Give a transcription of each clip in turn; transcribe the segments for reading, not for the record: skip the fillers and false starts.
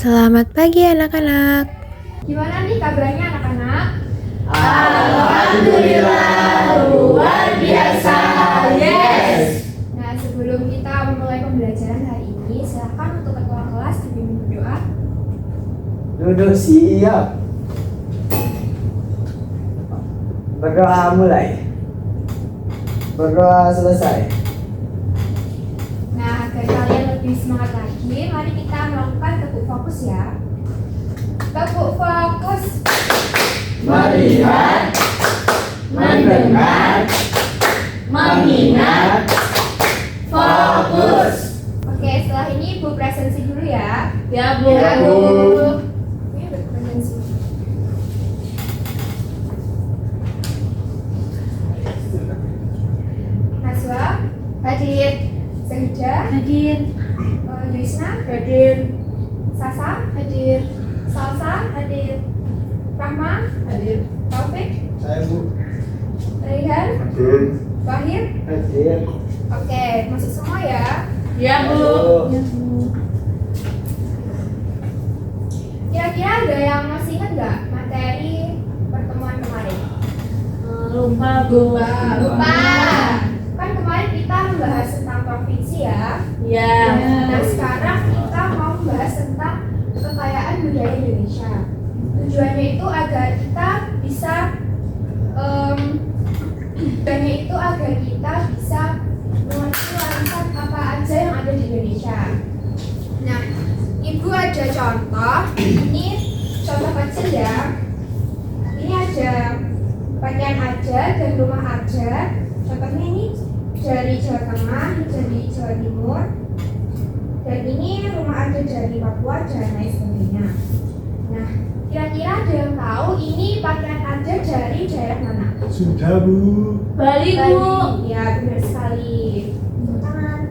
Selamat pagi anak-anak. Gimana nih kabarnya anak-anak? Alhamdulillah, luar biasa, yes! Nah, sebelum kita memulai pembelajaran hari ini, silakan untuk ketua kelas dipimpin berdoa. Duduk siap. Berdoa mulai. Berdoa selesai. Nah, agar kalian lebih semangat lagi, mari kita melakukan tepuk fokus ya. Tepuk fokus. Melihat, mendengar, mengingat, fokus. Oke, setelah ini Ibu presensi dulu ya. Ya, Bu. Ini udah presensi. Naswa, hadir. Sehija, Hadir. Yusna, hadir. Sasa, hadir. Salsa, hadir. Rahma, hadir. Taufik, Saya, Bu. Raihan, Hadir. Wahid. Hadir. Oke, masuk semua ya. Ya, Bu. Kira-kira ada yang masih ingat nggak materi pertemuan kemarin? Lupa, Bu. Lupa. Kan kemarin kita membahas tentang provinsi ya. Ya. Nah, sekarang kita mau membahas tentang kekayaan budaya Indonesia. Tujuannya itu agar kita bisa mengerti warisan apa aja yang ada di Indonesia. Nah, Ibu ada contoh. Ini contoh kecil ya. Ini ada pakaian aja dan rumah aja. Contohnya ini dari Jawa Tengah, ini dari Jawa Timur, dan ini rumah aja dari Papua dan lain sebagainya. Nah, kira-kira ada yang tahu ini pakaian aja dari daerah mana? Sudah, Bu. Bali, Bu. Ya, benar sekali. Tepuk tangan.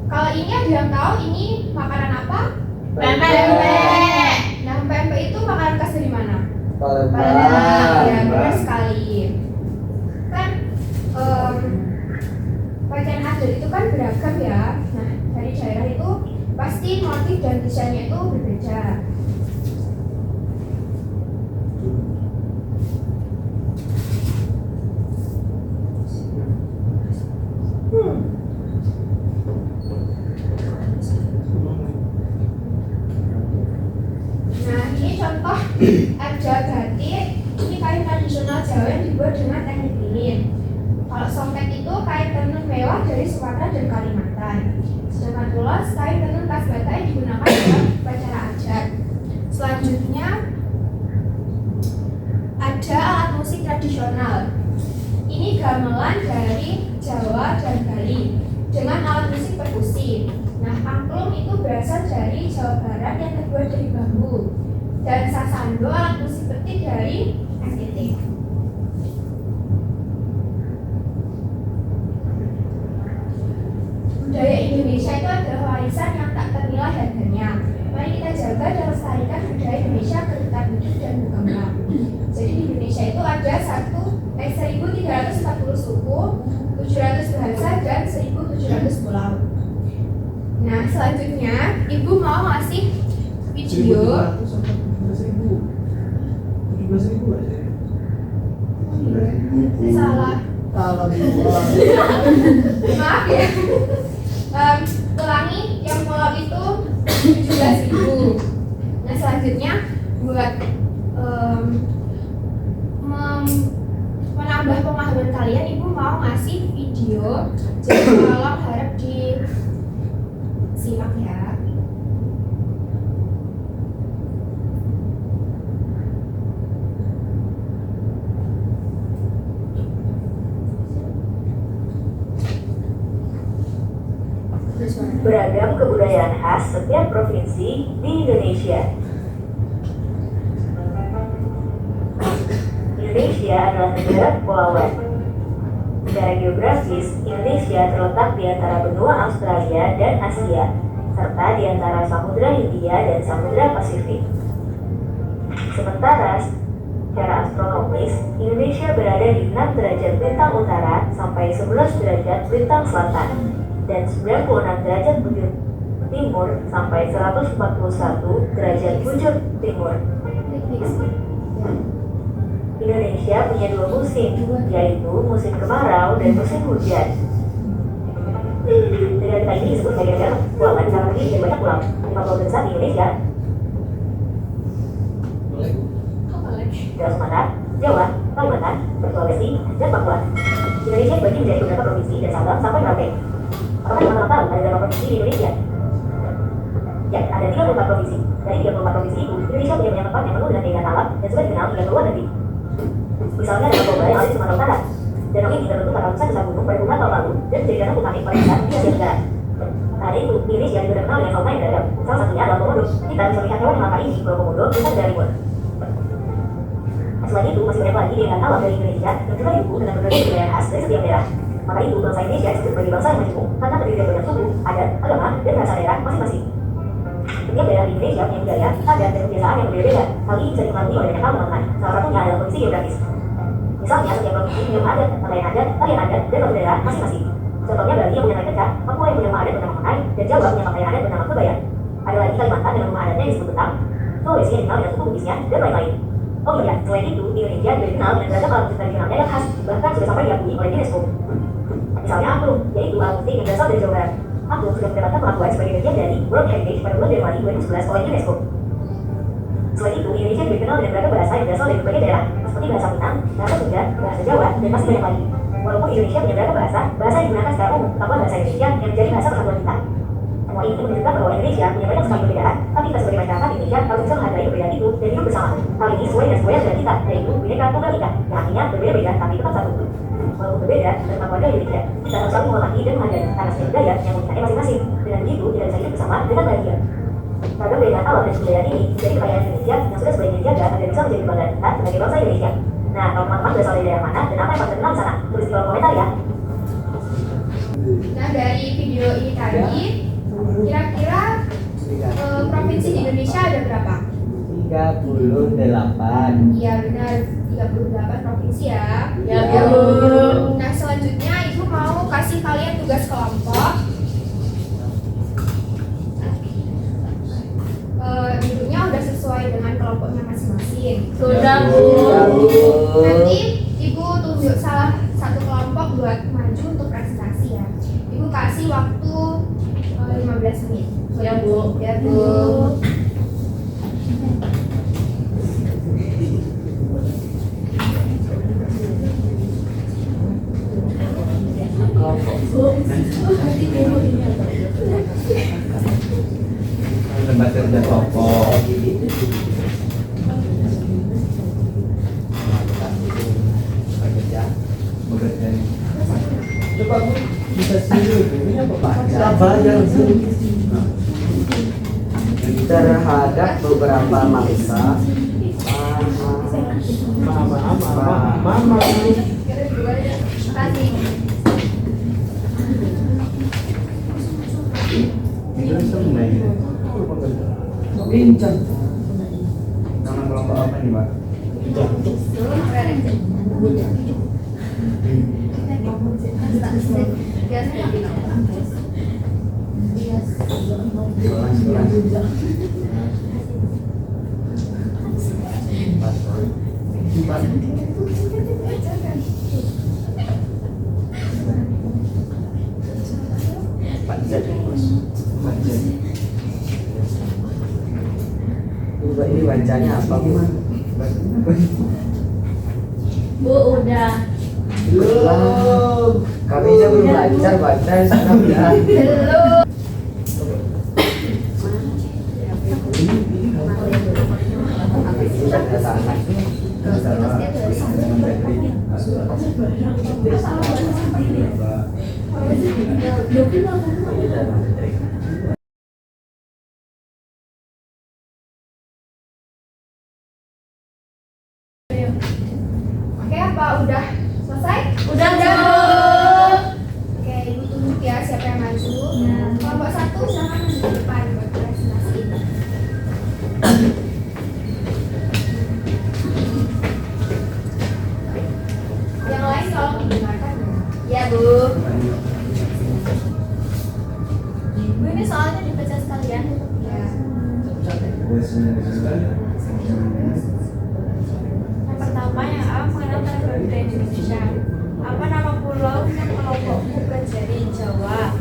Kalau ini ada yang tahu ini makanan apa? Pempek. Nah, pempek itu makanan khas dari mana? Palembang. Ya, benar sekali. Kan pakaian adat itu kan beragam ya. Nah, dari daerah itu pasti motif dan desainnya itu berbeda. Nah, ini contoh aja batik. Ini kain tradisional Jawa yang dibuat dengan teknik lilin. Kalau sompet itu kain tenun mewah dari Sumatera dan Kalimantan. Sedangkan ulos kain tenun khas Batak yang digunakan dalam upacara adat. Selanjutnya ada alat musik tradisional. Ini gamelan dari Jawa dan Bali dengan alat musik perkusi. Nah, angklung itu berasal dari Jawa Barat yang terbuat dari bambu. Dan sasando alat musik petik dari NTT. Budaya Indonesia itu adalah warisan yang tak ternilai harganya. Mari kita jaga dan lestarikan budaya Indonesia agar tetap hidup dan berkembang. Jadi di Indonesia itu ada 1.340 suku, 700 bahasa, dan 1.700 pulau. Nah, selanjutnya Ibu mau ngasih video. 17.000 aja. Salah. Kalau Maaf ya. Ulangi, yang pulau itu 17.000. Nah, selanjutnya buat menambah pemahaman kalian, Ibu mau ngasih video. Jadi tolong harap disimak ya. Beragam kebudayaan khas setiap provinsi di Indonesia. Indonesia adalah negara kepulauan. Secara geografis, Indonesia terletak di antara benua Australia dan Asia, serta di antara Samudra Hindia dan Samudra Pasifik. Sementara, secara astronomis, Indonesia berada di 6 derajat lintang utara sampai 11 derajat lintang selatan. dan 96 derajat bujur timur sampai 141 derajat bujur timur. Indonesia punya 2 musim, yaitu musim kemarau dan musim hujan. Negara kita ini disebut sebagai negara kepulauan karena terdiri dari banyak pulau. 5 pulau terbesar di Indonesia adalah Sumatera, Jawa, Kalimantan, Sulawesi, dan Papua. Indonesia dibagi menjadi beberapa provinsi dan Sabang sampai Merauke. Apakah teman-teman tahu ada berapa provinsi di Indonesia? Ya, ada 34 provinsi. Dari 34 provinsi itu, Indonesia punya banyak tempat yang penuh dengan keindahan alam dan juga dikenal hingga ke luar negeri. Misalnya Danau Toba yang ada di Sumatera Utara. Danau ini terbentuk karena letusan besar gunung pada puluhan tahun lalu dan menjadi danau vulkanik paling besar di Asia Tenggara. Hari itu, Indonesia juga terkenal dengan fauna yang beragam. Salah satunya adalah komodo. Kita bisa melihat hewan yang langka ini di Pulau Komodo, Nusa Tenggara Timur. Selain itu, masih banyak lagi keindahan alam dari Indonesia yang juga didukung dengan berbagai budaya khas dari setiap daerah. Maka itu, bangsa Indonesia disebut sebagai bangsa yang majemuk karena terdiri dari banyak suku, adat, agama, dan bahasa daerah masing-masing. Setiap daerah di Indonesia punya budaya, adat, dan kebiasaan yang berbeda-beda. Hal ini bisa dipengaruhi oleh banyak hal teman-teman. Salah satunya adalah kondisi geografis. Misalnya, setiap provinsi punya rumah adat, pakaian adat, tarian adat, dan batu daerah masing-masing. Contohnya Bali yang punya tari kecak, Papua yang punya rumah adat bernama Menai, dan Jawa punya pakaian adat bernama Kebaya. Ada lagi Kalimantan dengan rumah adatnya yang disebut Betang, Sulawesi yang dikenal dengan suku Bugisnya, dan lain-lain. Oh iya, selain itu, Indonesia juga dikenal dengan beragam alat musik tradisionalnya yang khas, bahkan sudah sampai diakui oleh UNESCO. Misalnya angklung, yaitu alat musik yang berasal dari Jawa Barat. Angklung sudah mendapatkan pengakuan sebagai bagian dari World Heritage pada bulan Januari 2011 oleh UNESCO. Selain itu, Indonesia juga dikenal dengan beragam bahasa yang berasal dari berbagai daerah, seperti bahasa Minang, bahasa Sunda, bahasa Jawa, dan masih banyak lagi. Walaupun Indonesia punya beragam bahasa, bahasa yang digunakan secara umum tetaplah bahasa Indonesia yang menjadi bahasa persatuan kita. Semua ini menunjukkan bahwa Indonesia punya banyak sekali perbedaan, tapi kita sebagai masyarakat Indonesia harus bisa menghargai perbedaan itu dan hidup bersama. Hal ini sesuai dengan sebuah negara kita, yaitu Bhinneka Tunggal Ika, yang artinya berbeda-beda tapi tetap satu. Walaupun berbeda, tentang warga Indonesia, kita harus selalu menghormati dan menghargai karena setiap budaya yang mempunyai masing-masing. Dengan begitu, kita bisa hidup bersama dengan bahagia. Ragam perbedaan alam dan kebudayaan ini menjadi kekayaan Indonesia yang sudah sebaiknya dijaga agar bisa menjadi kebanggaan kita sebagai bangsa Indonesia. Nah, kalau teman-teman berasal dari daerah mana dan apa yang paling terkenal di sana, tulis di kolom komentar ya. Nah, dari video ini tadi, kira-kira provinsi di Indonesia ada berapa? 38. Iya benar, 38 provinsi ya. Ya, Bu. Nah, selanjutnya Ibu mau kasih kalian tugas kelompok. Dulunya udah sesuai dengan kelompoknya masing-masing. Sudah, Bu. Nanti Ibu tunjuk salah satu kelompok buat maju untuk presentasi ya. Ibu kasih waktu 15 menit. Ya, Bu. Ya, Bu. Tempat kerja pokok. Coba Bu, bisa sini ini apa Pak? Sabar yang terhadap beberapa mangsa. Mama. Kasih. Bincang. Nama kelompok apa nih Pak? Ini bacanya apa Bu? Bu, udah. Belum. Kami aja belum belajar baca sekarang ya. Belum. Oke, apa udah selesai? Udah, Bu. Oke, Ibu tunjuk ya siapa yang maju. Kelompok 1 silakan maju ke depan buat presentasi. Yang lain tolong didengarkan. Ya, Bu. Ini soalnya dibaca sekalian. Ya. Yang pertama yang A mengenal tanda budaya Indonesia. Apa nama pulau yang kelompokmu dari Jawa?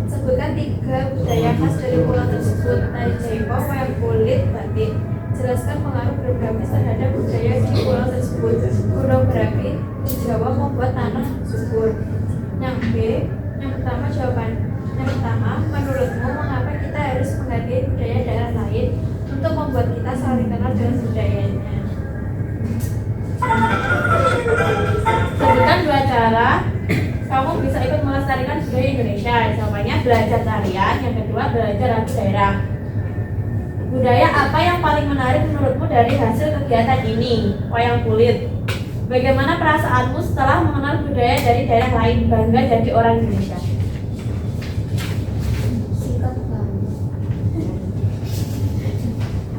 Sebutkan 3 budaya khas dari pulau tersebut. Tari Jaipong, wayang kulit, batik. Jelaskan pengaruh geografis terhadap budaya di pulau tersebut. Gunung berapi di Jawa membuat tanah subur. Yang B, yang pertama jawaban. Yang pertama, menurutmu mengapa kita harus menghargai budaya daerah lain untuk membuat kita saling kenal dengan budayanya? Sebutkan 2 cara kamu bisa ikut melestarikan budaya Indonesia. Jawabannya belajar tarian, yang kedua belajar lagu daerah. Budaya apa yang paling menarik menurutmu dari hasil kegiatan ini? Wayang kulit. Bagaimana perasaanmu setelah mengenal budaya dari daerah lain? Bangga jadi orang Indonesia. Singkat banget.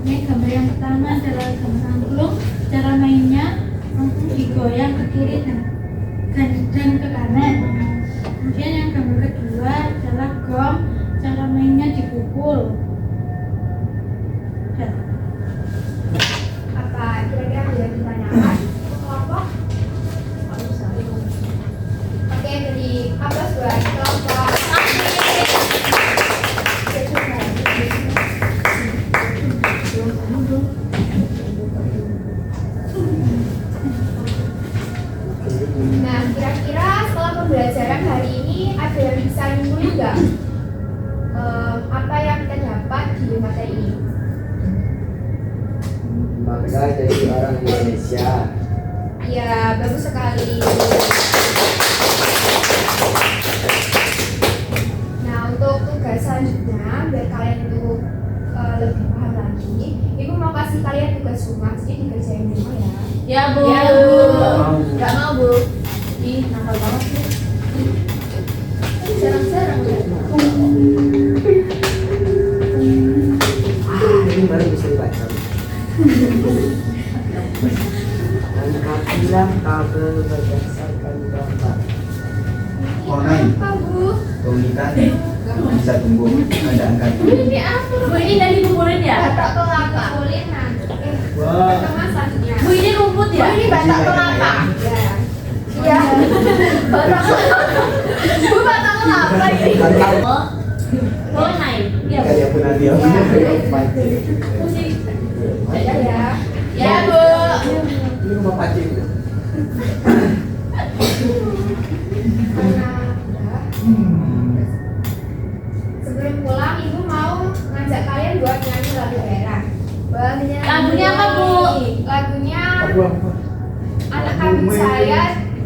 Ini gambar yang pertama adalah gambar angklung. Cara mainnya angklung digoyang ke kiri dan ke kanan. Kemudian yang gambar kedua adalah gong. Cara mainnya dipukul. Apa kira-kira ada yang ditanyakan? Kelompok? Oke, jadi apa buat kelompok? Nah, kira-kira setelah pembelajaran hari ini ada yang bisa nyimpulin nggak? Apa yang kita dapat di materi ini? Bangga jadi orang Indonesia. Ya, bagus sekali. Nah, untuk tugas selanjutnya, biar kalian itu lebih paham lagi, Ibu mau kasih kalian tugas rumah, jadi dikerjain di rumah ya. Ya Bu. Ya, Bu. Gak mau Bu. Ih, nakal banget sih. Jarang-jarang ya. Ini baru bisa dibaca. Angkatlah kabel berdasarkan gambar. Online. Apa, Bu? Komunitas bisa tumbuh ada angkat. Ini apa? Bu, ini udah dikumpulin ya? Batak kelapa. Kulit nanti. Wah. Pertama selanjutnya. Bu, ini rumput ya? Oh, ini batak kelapa. Ya. Iya. Batak kelapa. Bu, batak kelapa ini. Oh. Oh, naik. Iya Bu. Kayak pernah dia punya pancing. Pusing. Ya, ya. Ya Bu. Ini rumah pancing. Karena udah. Sebelum pulang, Ibu mau ngajak kalian buat nyanyi lagu daerah. Buat nyanyi. Lagunya apa, Bu? Lagunya Aduh, apa? anak kambing saya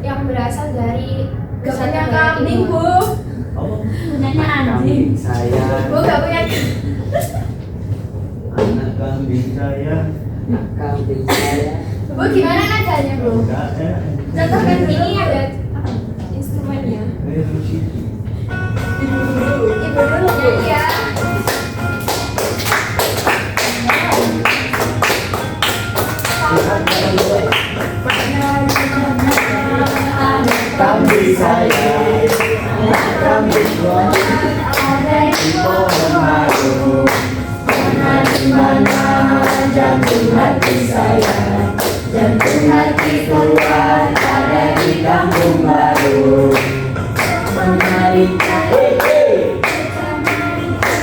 yang berasal dari gambarnya kambing, Bu. Apa? Punyanya anjing. Saya Bu gak punya. Anak kambing saya. kambing saya. Bu gimana nadanya, Bu? Enggak ya. Contohkan ini ada apa? Instrumennya. Ini musik. Ibu dulu nyanyi ya. Kambing saya. Kambing gua. Di pohon madu. Di mana jantung hati saya. Jantung hatiku ada di kampung baru. Marica, hey hey,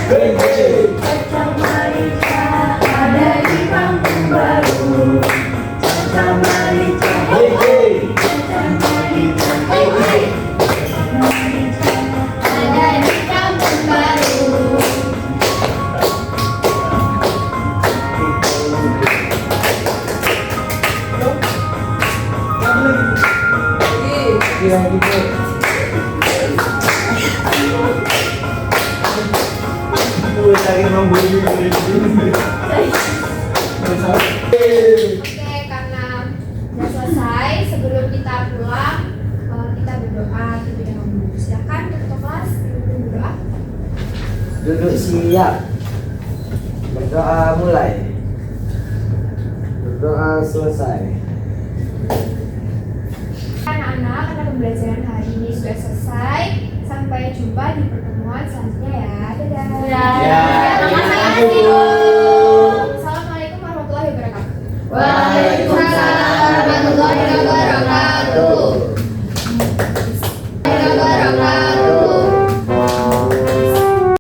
hey hey, Marica ada di kampung baru. Marica, hey hey, hey hey, Ada di kampung baru. Kira gitu. gue cari membeli. Oke, karena udah selesai, sebelum kita pulang, kita berdoa terlebih dahulu. Silakan ketua kelas berdoa. Duduk siap. Berdoa mulai. Berdoa selesai. Anak-anak, karena pembelajaran hari ini sudah selesai. Sampai jumpa di pertemuan selanjutnya ya. Dadah. Ya. Ya. Sama-sama, Bu.